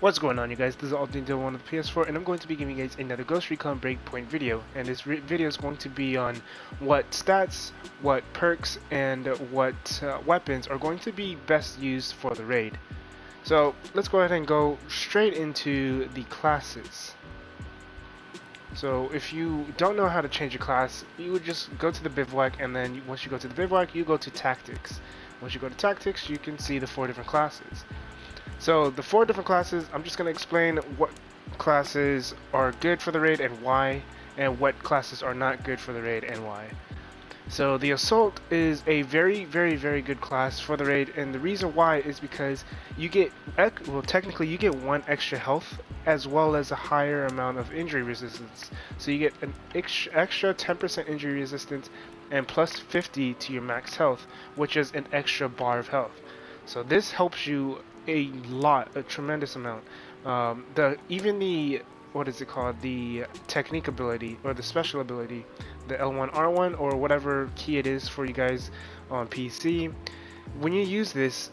What's going on, you guys? This is Untitled on the PS4, and I'm going to be giving you guys another Ghost Recon Breakpoint video. And this video is going to be on what stats, what perks, and what weapons are going to be best used for the raid. So let's go ahead and go straight into the classes. So if you don't know how to change a class, you would just go to the bivouac, and then once you go to the bivouac, you go to tactics. Once you go to tactics, you can see the 4 different classes. So the 4 different classes, I'm just going to explain what classes are good for the raid and why, and what classes are not good for the raid and why. So the Assault is a very good class for the raid, and the reason why is because you get, well, technically you get 1 extra health as well as a higher amount of injury resistance. So you get an extra 10% injury resistance and plus 50 to your max health, which is an extra bar of health. So this helps you a tremendous amount. Even the, what is it called, the technique ability or the special ability, the L1 R1 or whatever key it is for you guys on PC, when you use this,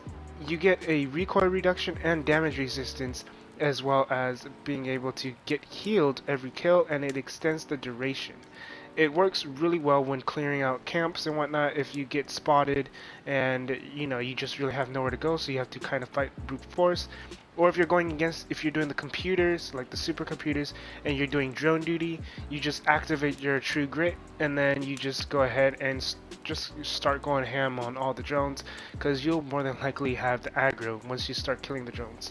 you get a recoil reduction and damage resistance, as well as being able to get healed every kill, and it extends the duration. It works really well when clearing out camps and whatnot if you get spotted and you just really have nowhere to go, so you have to kind of fight brute force. Or if you're going against, if you're doing the computers, like the supercomputers, and you're doing drone duty, you just activate your true grit, and then you just go ahead and just start going ham on all the drones, because you'll more than likely have the aggro once you start killing the drones.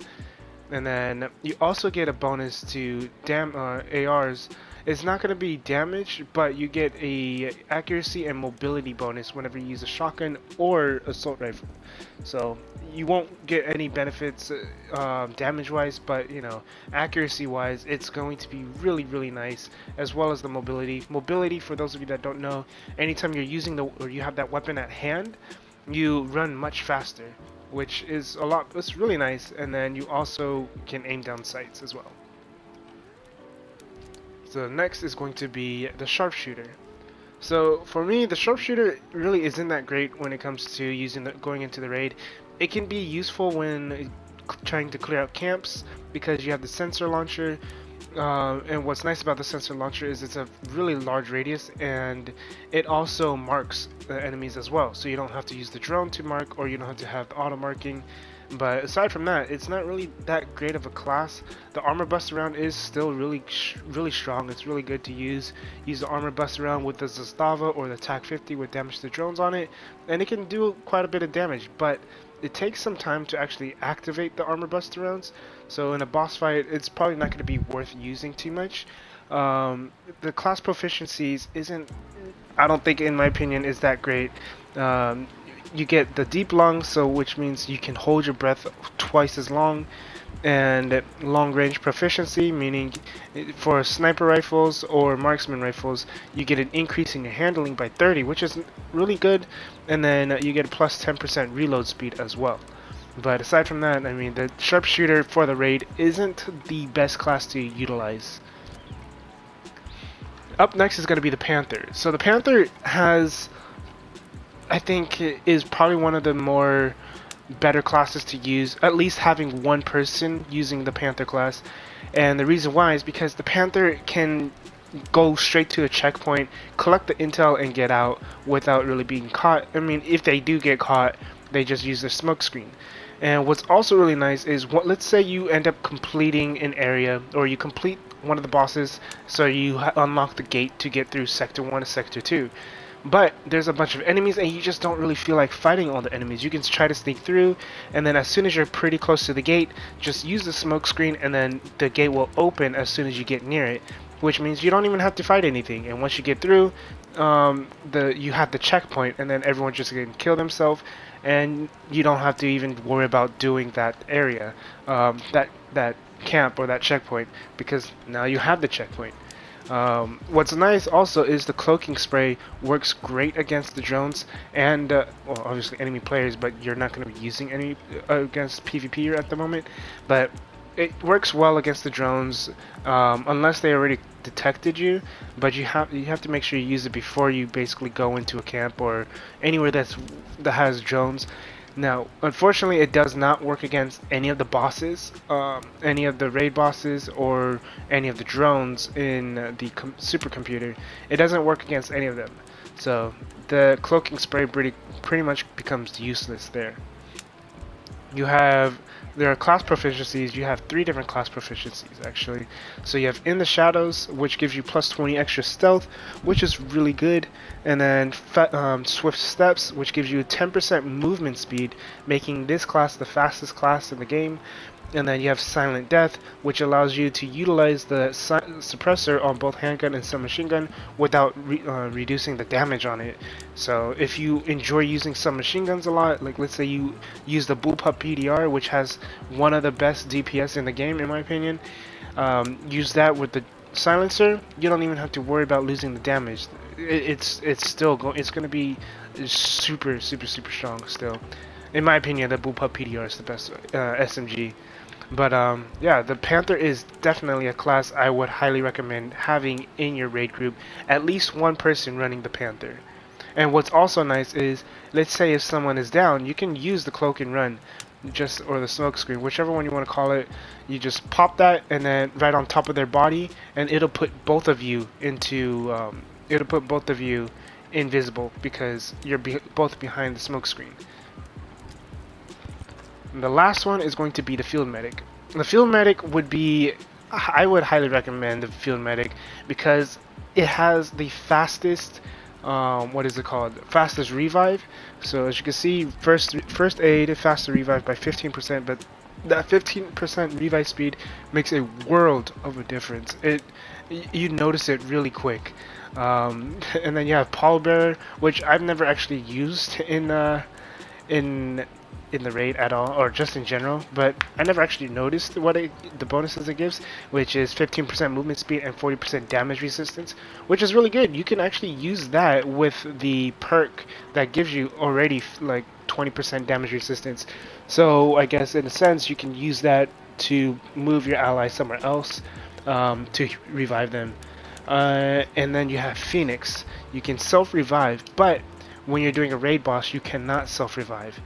And then you also get a bonus to ARs. It's not going to be damage, but you get a accuracy and mobility bonus whenever you use a shotgun or assault rifle. So you won't get any benefits damage wise, but accuracy wise it's going to be really nice, as well as the mobility. Mobility, for those of you that don't know, anytime you're using or you have that weapon at hand, you run much faster, which is it's really nice. And then you also can aim down sights as well. So next is going to be the Sharpshooter. So for me, the Sharpshooter really isn't that great when it comes to going into the raid. It can be useful when trying to clear out camps because you have the sensor launcher. And what's nice about the sensor launcher is it's a really large radius, and it also marks the enemies as well. So you don't have to use the drone to mark, or you don't have to have the auto marking. But aside from that, it's not really that great of a class. The armor bust around is still really strong. It's really good to use. Use the armor bust around with the Zastava or the TAC 50 with damage to drones on it, and it can do quite a bit of damage. But it takes some time to actually activate the armor bust rounds. So in a boss fight, it's probably not going to be worth using too much. The class proficiencies I don't think, in my opinion, is that great. You get the deep lungs, so which means you can hold your breath twice as long, and long range proficiency, meaning for sniper rifles or marksman rifles you get an increase in your handling by 30, which is really good, and then you get a plus 10% reload speed as well. But aside from that, I mean, the Sharpshooter for the raid isn't the best class to utilize. Up next is going to be the Panther. So the Panther I think is probably one of the more better classes to use, at least having 1 person using the Panther class. And the reason why is because the Panther can go straight to a checkpoint, collect the intel, and get out without really being caught. I mean, if they do get caught, they just use their smoke screen. And what's also really nice is, let's say you end up completing an area, or you complete one of the bosses, so you unlock the gate to get through Sector 1 to Sector 2. But there's a bunch of enemies, and you just don't really feel like fighting all the enemies. You can try to sneak through, and then as soon as you're pretty close to the gate, just use the smoke screen, and then the gate will open as soon as you get near it, which means you don't even have to fight anything. And once you get through, you have the checkpoint, and then everyone just can kill themselves, and you don't have to even worry about doing that area, that camp or that checkpoint, because now you have the checkpoint. What's nice also is the cloaking spray works great against the drones and well, obviously enemy players, but you're not going to be using any against PvP at the moment. But it works well against the drones unless they already detected you. But you have to make sure you use it before you basically go into a camp or anywhere that has drones. Now, unfortunately, it does not work against any of the bosses, any of the raid bosses, or any of the drones in the supercomputer. It doesn't work against any of them. So the cloaking spray pretty much becomes useless there. There are class proficiencies. You have 3 different class proficiencies actually. So you have In the Shadows, which gives you plus 20 extra stealth, which is really good, and then Swift Steps, which gives you 10% movement speed, making this class the fastest class in the game. And then you have Silent Death, which allows you to utilize the suppressor on both handgun and submachine gun without reducing the damage on it. So if you enjoy using submachine guns a lot, like let's say you use the Bullpup PDR, which has one of the best DPS in the game in my opinion, use that with the silencer, you don't even have to worry about losing the damage. It's going to be super strong still. In my opinion, the Bullpup PDR is the best SMG. But yeah, the Panther is definitely a class I would highly recommend having in your raid group. At least one person running the Panther. And what's also nice is, let's say if someone is down, you can use the cloak and run, or the smoke screen, whichever one you want to call it. You just pop that and then right on top of their body, and it'll put both of you invisible because you're both behind the smoke screen. And the last one is going to be the Field Medic. The Field Medic I would highly recommend the Field Medic because it has the fastest, fastest revive. So as you can see, first aid, faster revive by 15%, but that 15% revive speed makes a world of a difference. You notice it really quick. And then you have Pallbearer, which I've never actually used in the raid at all, or just in general, but I never actually noticed the bonuses it gives, which is 15% movement speed and 40% damage resistance, which is really good. You can actually use that with the perk that gives you already like 20% damage resistance. So I guess in a sense you can use that to move your ally somewhere else to revive them. And then you have Phoenix. You can self-revive, but when you're doing a raid boss you cannot self-revive,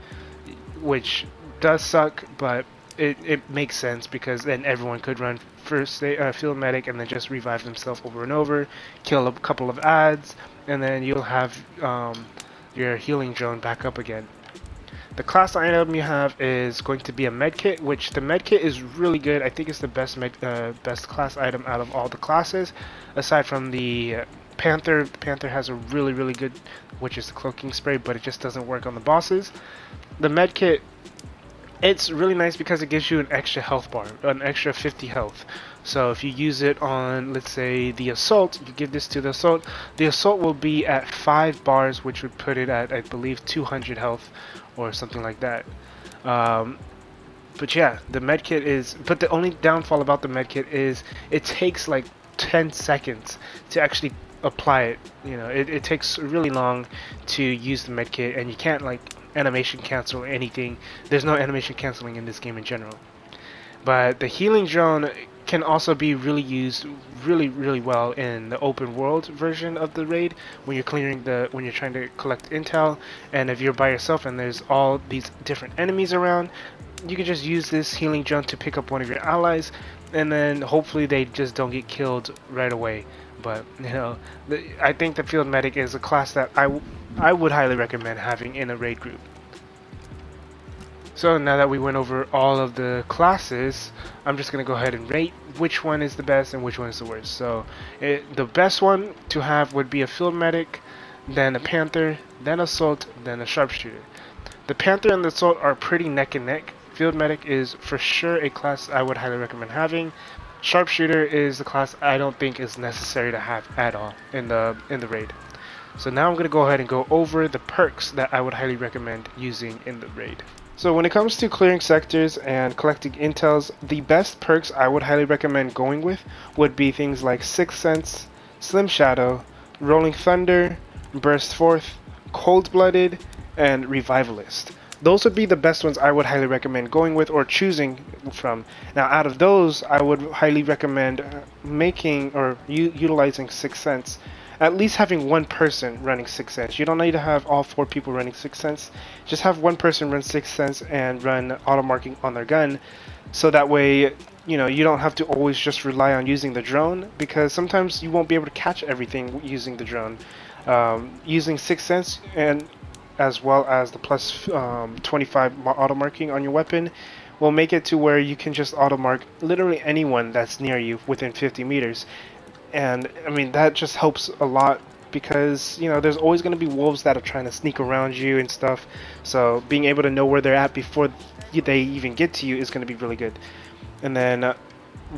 which does suck, but it makes sense because then everyone could run Field Medic and then just revive themselves over and over, kill a couple of adds, and then you'll have your healing drone back up again. The class item you have is going to be a medkit, which the medkit is really good. I think it's the best best class item out of all the classes, aside from the Panther. The Panther has a really good, which is the cloaking spray, but it just doesn't work on the bosses. The medkit, it's really nice because it gives you an extra health bar, an extra 50 health. So if you use it on, let's say, the assault, you give this to the assault. The assault will be at 5 bars, which would put it at, I believe, 200 health or something like that. But yeah, the medkit is. But the only downfall about the medkit is it takes like 10 seconds to actually apply it. You know, it takes really long to use the medkit, and you can't like animation cancel or anything. There's no animation canceling in this game in general. But the healing drone can also be really used really well in the open world version of the raid when you're trying to collect intel, and if you're by yourself and there's all these different enemies around, you can just use this healing drone to pick up one of your allies, and then hopefully they just don't get killed right away. But you know, I think the Field Medic is a class that I would highly recommend having in a raid group. So now that we went over all of the classes, I'm just going to go ahead and rate which one is the best and which one is the worst. So the best one to have would be a Field Medic, then a Panther, then Assault, then a Sharpshooter. The Panther and the Assault are pretty neck and neck. Field Medic is for sure a class I would highly recommend having. Sharpshooter is the class I don't think is necessary to have at all in the raid. So now I'm going to go ahead and go over the perks that I would highly recommend using in the raid. So when it comes to clearing sectors and collecting intels, the best perks I would highly recommend going with would be things like Sixth Sense, Slim Shadow, Rolling Thunder, Burst Forth, Cold-Blooded, and Revivalist. Those would be the best ones I would highly recommend going with or choosing from. Now out of those, I would highly recommend making or utilizing Sixth Sense, at least having one person running Sixth Sense. You don't need to have all 4 people running Sixth Sense. Just have one person run Sixth Sense and run auto marking on their gun, so that way you don't have to always just rely on using the drone, because sometimes you won't be able to catch everything using the drone. Using Sixth Sense and as well as the plus 25 auto marking on your weapon will make it to where you can just auto mark literally anyone that's near you within 50 meters. And I mean, that just helps a lot, because there's always going to be wolves that are trying to sneak around you and stuff, so being able to know where they're at before they even get to you is going to be really good. And then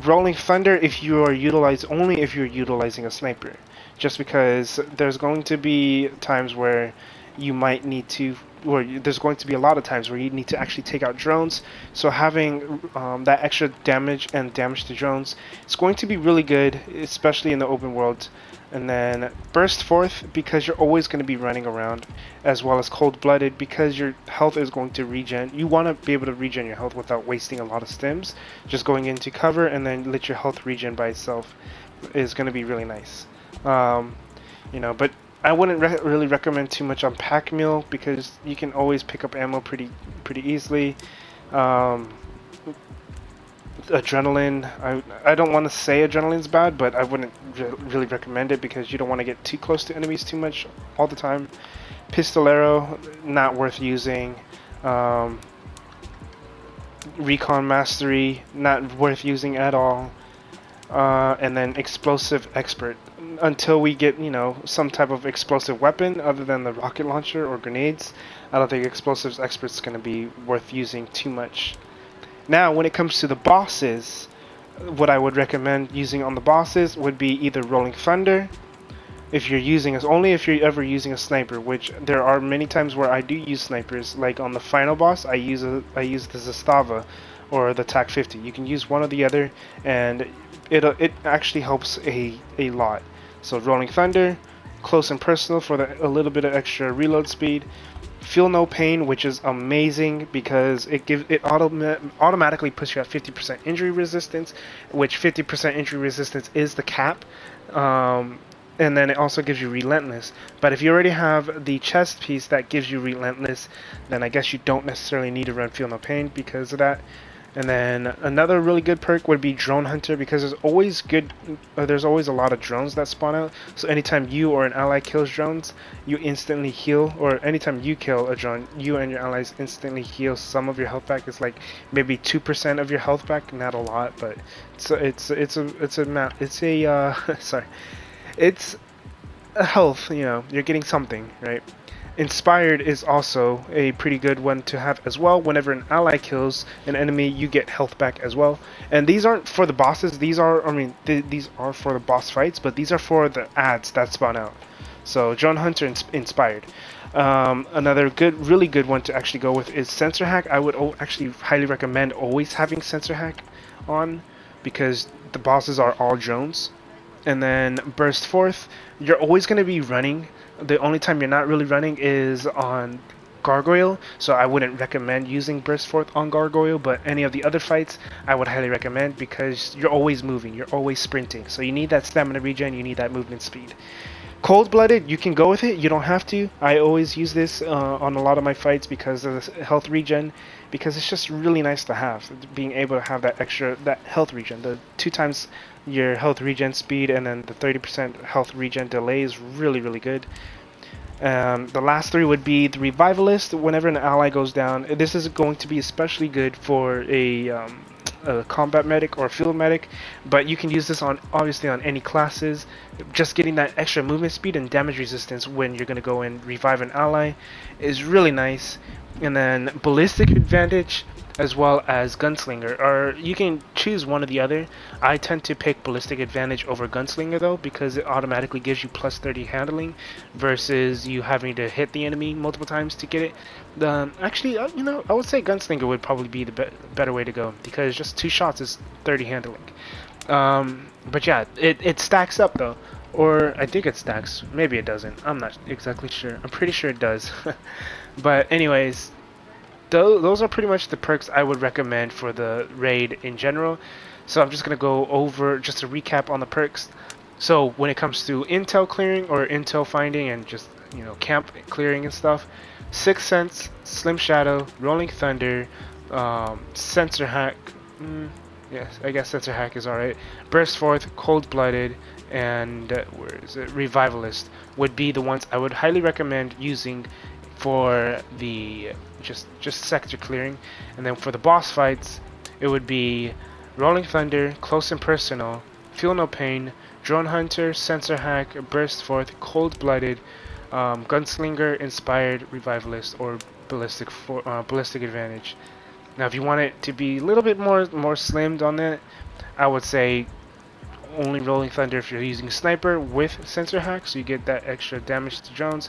Rolling Thunder if you're utilizing a sniper, just because there's going to be times where you might need to, or there's going to be a lot of times where you need to actually take out drones, so having that extra damage to drones, it's going to be really good, especially in the open world. And then Burst Forth, because you're always going to be running around, as well as Cold Blooded, because your health is going to regen. You want to be able to regen your health without wasting a lot of stims. Just going into cover and then let your health regen by itself is going to be really nice. But I wouldn't really recommend too much on Pack Mule, because you can always pick up ammo pretty easily. Adrenaline, I don't want to say Adrenaline's bad, but I wouldn't really recommend it, because you don't want to get too close to enemies too much all the time. Pistolero, not worth using. Recon Mastery, not worth using at all. And then Explosive Expert, until we get some type of explosive weapon other than the rocket launcher or grenades, I don't think Explosives Expert's going to be worth using too much. Now, when it comes to the bosses, what I would recommend using on the bosses would be either Rolling Thunder, if you're ever using a sniper, which there are many times where I do use snipers. Like on the final boss, I use the Zastava or the TAC 50. You can use one or the other, and it actually helps a lot. So Rolling Thunder, Close and Personal for a little bit of extra reload speed. Feel No Pain, which is amazing because it automatically puts you at 50% injury resistance, which 50% injury resistance is the cap. And then it also gives you Relentless. But if you already have the chest piece that gives you Relentless, then I guess you don't necessarily need to run Feel No Pain because of that. And then another really good perk would be Drone Hunter, because there's always a lot of drones that spawn out. So anytime you or an ally kills drones, you instantly heal, or anytime you kill a drone, you and your allies instantly heal some of your health back. It's like maybe 2% of your health back, not a lot, but it's a health. You're getting something, right? Inspired is also a pretty good one to have as well. Whenever an ally kills an enemy, you get health back as well. And these aren't for the bosses. These are for the boss fights, but these are for the ads that spawn out. So Drone Hunter Inspired. Another really good one to actually go with is Sensor Hack. I would actually highly recommend always having Sensor Hack on, because the bosses are all drones. And then Burst Forth, you're always going to be running. The only time you're not really running is on Gargoyle, so I wouldn't recommend using Burst Forth on Gargoyle, but any of the other fights I would highly recommend, because you're always moving, you're always sprinting, so you need that stamina regen, you need that movement speed. Cold Blooded, you can go with it, you don't have to. I always use this on a lot of my fights because of the health regen, because it's just really nice to have, being able to have that health regen. The 2 times your health regen speed and then the 30% health regen delay is really good. The last 3 would be the Revivalist. Whenever an ally goes down, this is going to be especially good for a combat medic or a field medic, but you can use this obviously on any classes. Just getting that extra movement speed and damage resistance when you're going to go and revive an ally is really nice. And then Ballistic Advantage as well as Gunslinger, or you can choose one or the other. I tend to pick Ballistic Advantage over Gunslinger though, because it automatically gives you plus 30 handling versus you having to hit the enemy multiple times to get it. Actually, I would say Gunslinger would probably be the better way to go, because just 2 shots is 30 handling. But yeah, it stacks up though, or I think it stacks. Maybe it doesn't. I'm not exactly sure. I'm pretty sure it does. But anyways, those are pretty much the perks I would recommend for the raid in general. So I'm just going to go over just a recap on the perks. So when it comes to intel clearing or intel finding and just, you know, camp clearing and stuff, Sixth Sense, Slim Shadow, Rolling Thunder, Sensor Hack, yes, I guess Sensor Hack is alright, Burst Forth, Cold Blooded, and where is it? Revivalist would be the ones I would highly recommend using for the just sector clearing. And then for the boss fights, it would be Rolling Thunder, Close and Personal, Feel No Pain, Drone Hunter, Sensor Hack, Burst Forth, Cold Blooded, Gunslinger, Inspired, Revivalist, or Ballistic Advantage. Now, if you want it to be a little bit more slimmed on that, I would say only Rolling Thunder if you're using Sniper with Sensor Hack, so you get that extra damage to drones.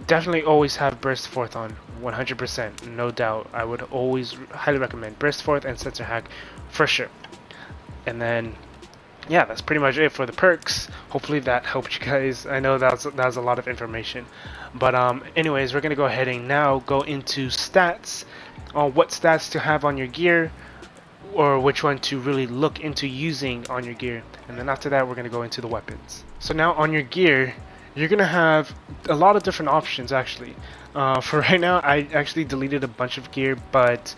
Definitely always have Burst Forth on, 100%, no doubt. I would always highly recommend Burst Forth and Sensor Hack for sure. And then, yeah, that's pretty much it for the perks. Hopefully that helped you guys. I know that was a lot of information, but anyways, we're gonna go ahead and now go into stats, on what stats to have on your gear, or which one to really look into using on your gear. And then after that, we're gonna go into the weapons. So now on your gear, you're gonna have a lot of different options actually. For right now, I actually deleted a bunch of gear, but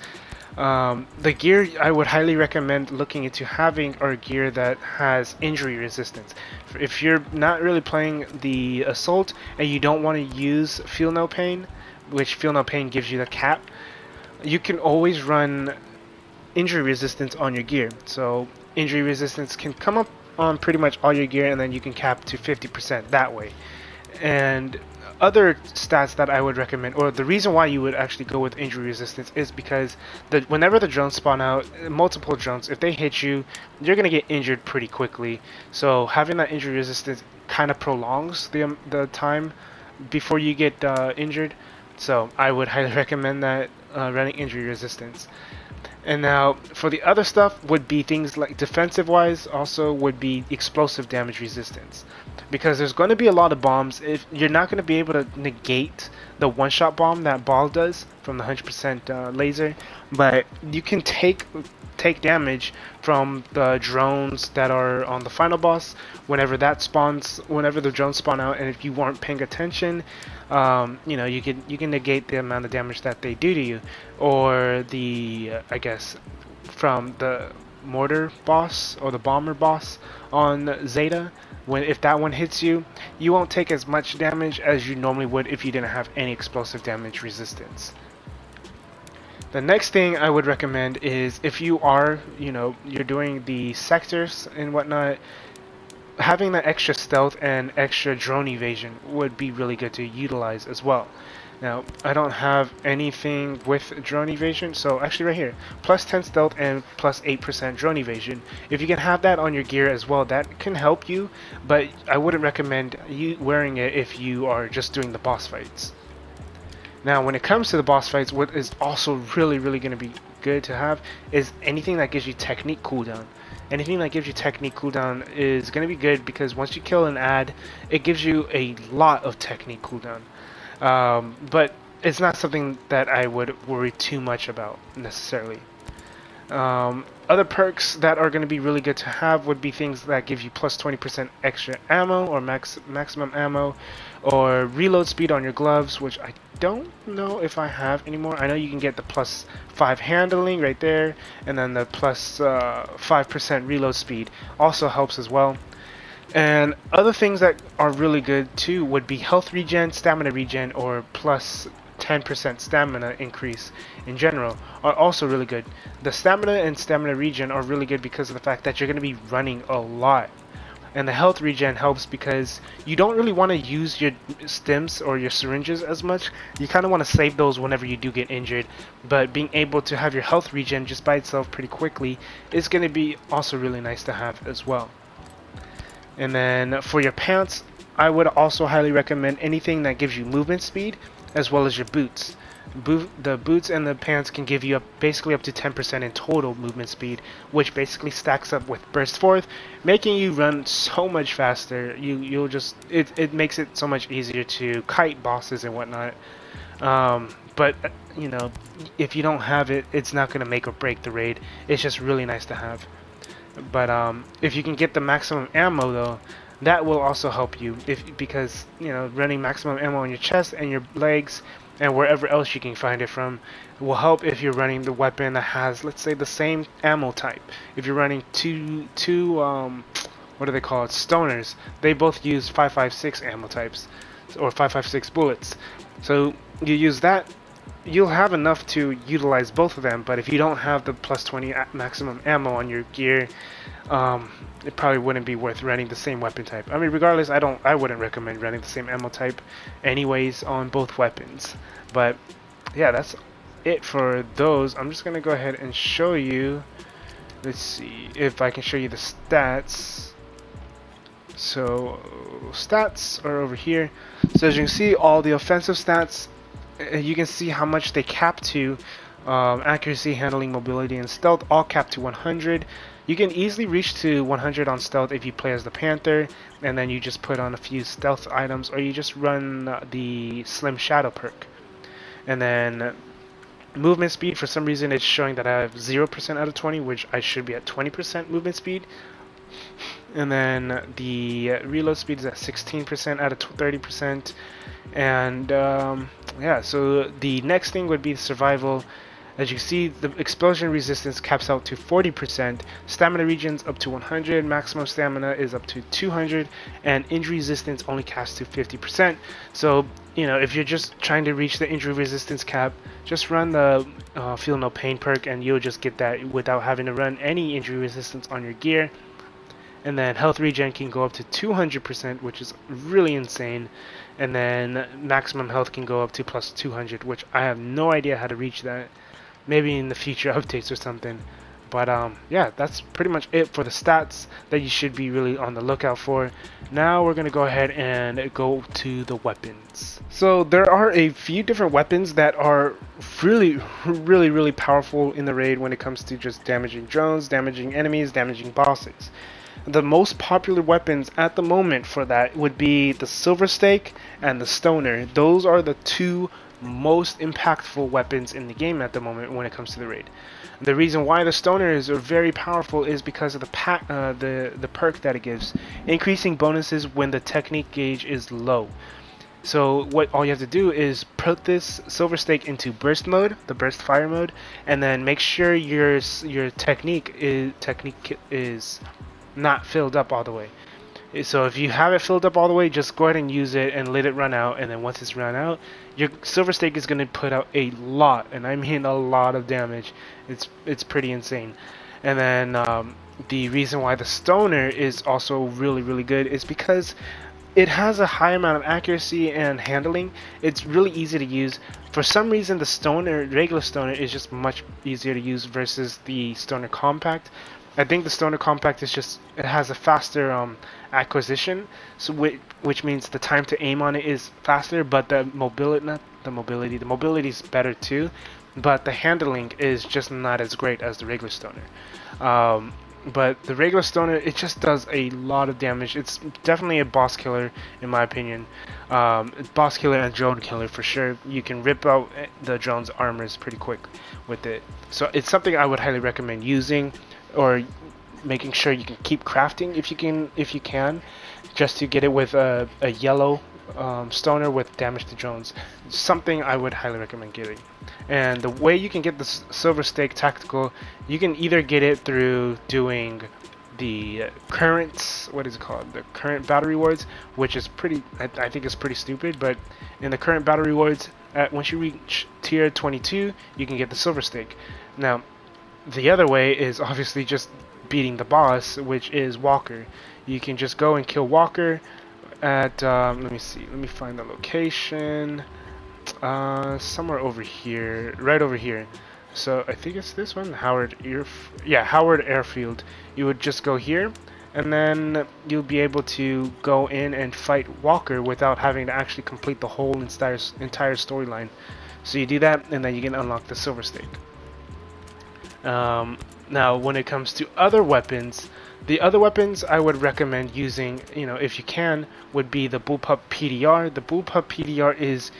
the gear I would highly recommend looking into having are gear that has injury resistance. If you're not really playing the assault and you don't want to use Feel No Pain, which Feel No Pain gives you the cap, you can always run injury resistance on your gear. So injury resistance can come up on pretty much all your gear, and then you can cap to 50% that way. And other stats that I would recommend, or the reason why you would actually go with injury resistance, is because whenever the drones spawn out, multiple drones, if they hit you, you're gonna get injured pretty quickly. So having that injury resistance kind of prolongs the time before you get injured. So I would highly recommend that running injury resistance. And now for the other stuff would be things like defensive wise, also would be explosive damage resistance, because there's going to be a lot of bombs. If you're not going to be able to negate the one-shot bomb that ball does from the 100% laser, but you can take damage from the drones that are on the final boss whenever the drones spawn out. And if you weren't paying attention, you know, you can negate the amount of damage that they do to you. Or the I guess from the mortar boss or the bomber boss on Zeta, if that one hits you, you won't take as much damage as you normally would if you didn't have any explosive damage resistance. The next thing I would recommend is, if you are, you know, you're doing the sectors and whatnot, having that extra stealth and extra drone evasion would be really good to utilize as well. Now, I don't have anything with drone evasion, so actually right here, plus 10 stealth and plus 8% drone evasion. If you can have that on your gear as well, that can help you, but I wouldn't recommend you wearing it if you are just doing the boss fights. Now, when it comes to the boss fights, what is also really going to be good to have is anything that gives you technique cooldown. Anything that gives you technique cooldown is going to be good, because once you kill an ad, it gives you a lot of technique cooldown. But it's not something that I would worry too much about necessarily. Other perks that are going to be really good to have would be things that give you plus 20% extra ammo, or maximum ammo, or reload speed on your gloves, which I don't know if I have anymore. I know you can get the plus 5 handling right there, and then the plus 5% reload speed also helps as well. And other things that are really good too would be health regen, stamina regen, or plus 10% stamina increase in general are also really good. The stamina and stamina regen are really good because of the fact that you're going to be running a lot. And the health regen helps because you don't really want to use your stims or your syringes as much. You kind of want to save those whenever you do get injured. But being able to have your health regen just by itself pretty quickly is going to be also really nice to have as well. And then for your pants, I would also highly recommend anything that gives you movement speed, as well as your boots. The boots and the pants can give you basically up to 10% in total movement speed, which basically stacks up with Burst Forth, making you run so much faster. It makes it so much easier to kite bosses and whatnot. But you know, if you don't have it, it's not going to make or break the raid. It's just really nice to have. But if you can get the maximum ammo though, that will also help you because running maximum ammo on your chest and your legs and wherever else you can find it from will help if you're running the weapon that has, let's say, the same ammo type. If you're running two what are they called, stoners, they both use 5.56 ammo types or 5.56 bullets. So you use that, you'll have enough to utilize both of them. But if you don't have the plus 20 maximum ammo on your gear, it probably wouldn't be worth running the same weapon type. I mean, regardless, I wouldn't recommend running the same ammo type anyways on both weapons. But yeah, that's it for those. I'm just gonna go ahead and show you. Let's see if I can show you the stats. So stats are over here. So as you can see, all the offensive stats, you can see how much they cap to. Accuracy, handling, mobility, and stealth all capped to 100. You can easily reach to 100 on stealth if you play as the Panther, and then you just put on a few stealth items, or you just run the Slim Shadow perk. And then movement speed, for some reason it's showing that I have 0% out of 20, which I should be at 20% movement speed. And then the reload speed is at 16% out of 30%. And yeah, so the next thing would be survival. As you see, the explosion resistance caps out to 40%, stamina regions up to 100, maximum stamina is up to 200, and injury resistance only caps to 50%. So, if you're just trying to reach the injury resistance cap, just run the Feel No Pain perk and you'll just get that without having to run any injury resistance on your gear. And then health regen can go up to 200%, which is really insane. And then maximum health can go up to plus 200, which I have no idea how to reach that. Maybe in the future updates or something. But yeah, that's pretty much it for the stats that you should be really on the lookout for. Now we're going to go ahead and go to the weapons. So there are a few different weapons that are really powerful in the raid when it comes to just damaging drones, damaging enemies, damaging bosses. The most popular weapons at the moment for that would be the Silver Stake and the Stoner. Those are the two most impactful weapons in the game at the moment when it comes to the raid. The reason why the Stoners are very powerful is because of the perk that it gives, increasing bonuses when the technique gauge is low. So all you have to do is put this Silver Stake into burst mode, the burst fire mode, and then make sure your technique is not filled up all the way. So if you have it filled up all the way, just go ahead and use it and let it run out, and then once it's run out, your Silver Stake is going to put out a lot, and I mean a lot of damage. It's pretty insane. And then the reason why the Stoner is also really good is because it has a high amount of accuracy and handling. It's really easy to use. For some reason, the Stoner, regular Stoner, is just much easier to use versus the Stoner Compact. I think the Stoner Compact is it has a faster acquisition, so which means the time to aim on it is faster, but the mobility is better too, but the handling is just not as great as the regular Stoner. But the regular Stoner, it just does a lot of damage. It's definitely a boss killer in my opinion. Boss killer and drone killer for sure. You can rip out the drone's armors pretty quick with it. So it's something I would highly recommend using, or making sure you can keep crafting if you can, just to get it with a yellow Stoner with damage to drones. Something I would highly recommend getting. And the way you can get the Silver Stake Tactical, you can either get it through doing the current, the current battle rewards, which is I think it's pretty stupid, but in the current battle rewards, once you reach tier 22, you can get the Silver Stake. Now, the other way is obviously just beating the boss, which is Walker. You can just go and kill Walker at, let me find the location, somewhere over here, right over here. So I think it's this one, Howard Airfield. You would just go here, and then you'll be able to go in and fight Walker without having to actually complete the whole entire storyline. So you do that, and then you can unlock the Silver Stake. Now, when it comes to other weapons, the other weapons I would recommend using, if you can, would be the Bullpup PDR. The Bullpup PDR is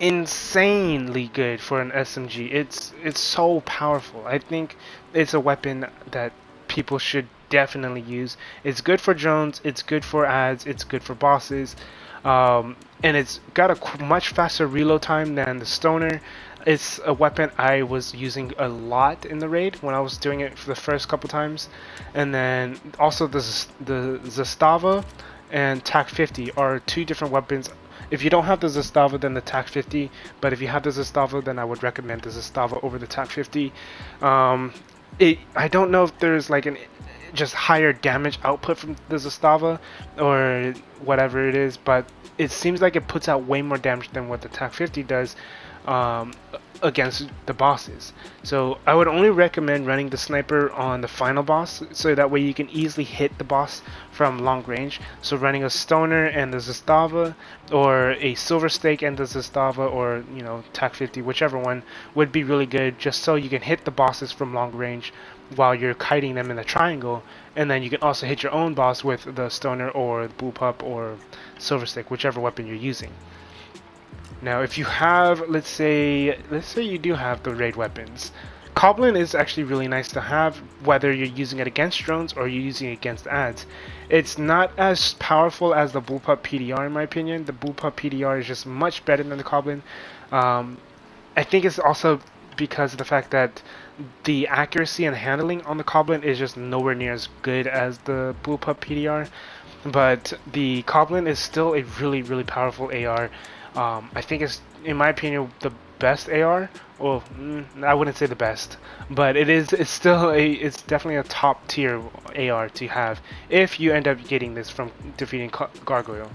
insanely good for an SMG. It's so powerful. I think it's a weapon that people should definitely use. It's good for drones, it's good for ads, it's good for bosses, and it's got a much faster reload time than the stoner. It's a weapon I was using a lot in the raid when I was doing it for the first couple times. And then also the Zastava and TAC 50 are two different weapons. If you don't have the Zastava, then the TAC 50, but if you have the Zastava, then I would recommend the Zastava over the TAC 50. I don't know if there's like an just higher damage output from the Zastava or whatever it is, but it seems like it puts out way more damage than what the TAC 50 does against the bosses. So I would only recommend running the sniper on the final boss, so that way you can easily hit the boss from long range. So running a stoner and the Zastava, or a silver stake and the Zastava, or you know, TAC 50, whichever one would be really good, just so you can hit the bosses from long range while you're kiting them in the triangle. And then you can also hit your own boss with the stoner or the bullpup or silver stake, whichever weapon you're using. Now, if you have, let's say you do have the raid weapons, Goblin is actually really nice to have, whether you're using it against drones or you're using it against ads. It's not as powerful as the Bullpup PDR in my opinion. The Bullpup PDR is just much better than the Goblin. I think it's also because of the fact that the accuracy and handling on the Goblin is just nowhere near as good as the Bullpup PDR. But the Goblin is still a really, really powerful AR. I think it's, in my opinion, the best AR. Well, I wouldn't say the best, but it's definitely a top tier AR to have if you end up getting this from defeating Gargoyle.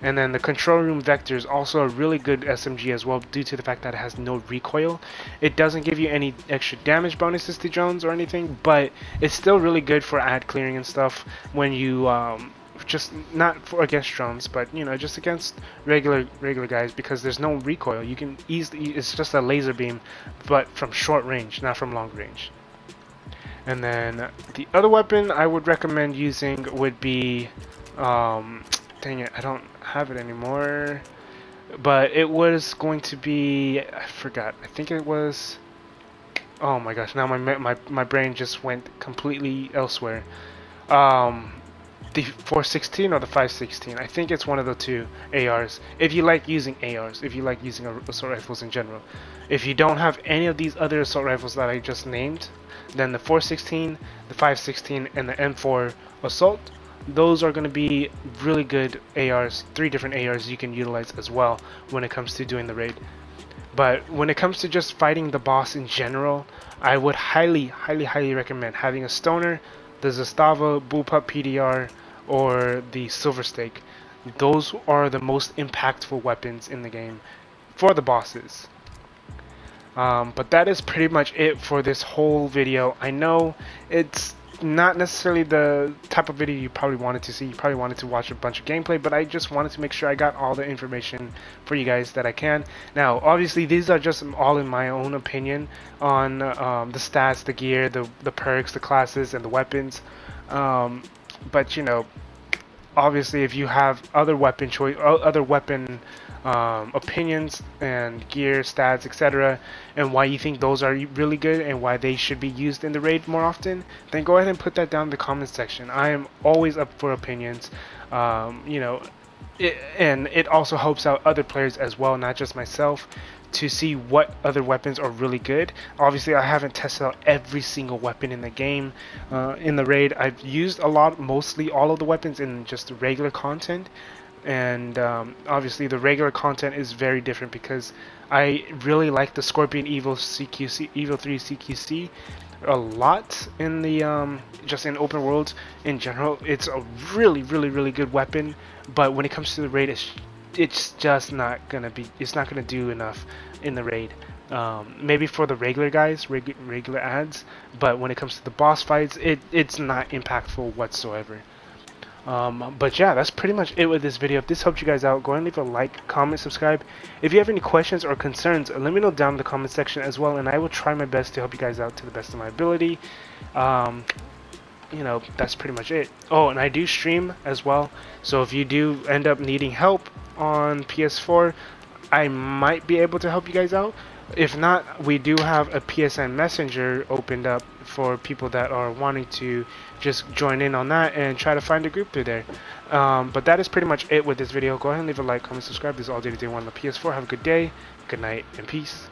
And then the Control Room Vector is also a really good SMG as well, due to the fact that it has no recoil. It doesn't give you any extra damage bonuses to drones or anything, but it's still really good for ad clearing and stuff when you just not for against drones, but you know, just against regular guys, because there's no recoil. You can easily, it's just a laser beam, but from short range, not from long range. And then the other weapon I would recommend using would be, dang it, I don't have it anymore, but it was going to be, I forgot, I think it was, oh my gosh, now my brain just went completely elsewhere. The 416 or the 516. I think it's one of the two ARs. If you like using ARs, if you like using assault rifles in general. If you don't have any of these other assault rifles that I just named, then the 416, the 516, and the M4 assault, those are going to be really good ARs. 3 different ARs you can utilize as well when it comes to doing the raid. But when it comes to just fighting the boss in general, I would highly recommend having a stoner, the Zastava, Bullpup PDR, or the Silver Stake. Those are the most impactful weapons in the game for the bosses. But that is pretty much it for this whole video. I know it's not necessarily the type of video you probably wanted to see. You probably wanted to watch a bunch of gameplay, but I just wanted to make sure I got all the information for you guys that I can. Now, obviously, these are just all in my own opinion on the stats, the gear, the perks, the classes, and the weapons. But you know, obviously, if you have other weapon opinions and gear, stats, etc., and why you think those are really good and why they should be used in the raid more often, then go ahead and put that down in the comments section. I am always up for opinions. You know, and it also helps out other players as well, not just myself, to see what other weapons are really good. Obviously, I haven't tested out every single weapon in the game. In the raid, I've used mostly all of the weapons in just the regular content. And obviously the regular content is very different because I really like the Scorpion Evo 3 CQC a lot in the just in open world in general. It's a really good weapon, but when it comes to the raid, it's just not gonna do enough in the raid. Maybe for the regular guys, regular ads, but when it comes to the boss fights, it's not impactful whatsoever. But yeah, that's pretty much it with this video. If this helped you guys out, go ahead and leave a like, comment, subscribe. If you have any questions or concerns, let me know down in the comment section as well, and I will try my best to help you guys out to the best of my ability. You know, that's pretty much it. Oh, and I do stream as well, so if you do end up needing help on PS4, I might be able to help you guys out. If not, we do have a PSN Messenger opened up for people that are wanting to just join in on that and try to find a group through there. But that is pretty much it with this video. Go ahead and leave a like, comment, subscribe. This is All Day Day 1 on the PS4. Have a good day, good night, and peace.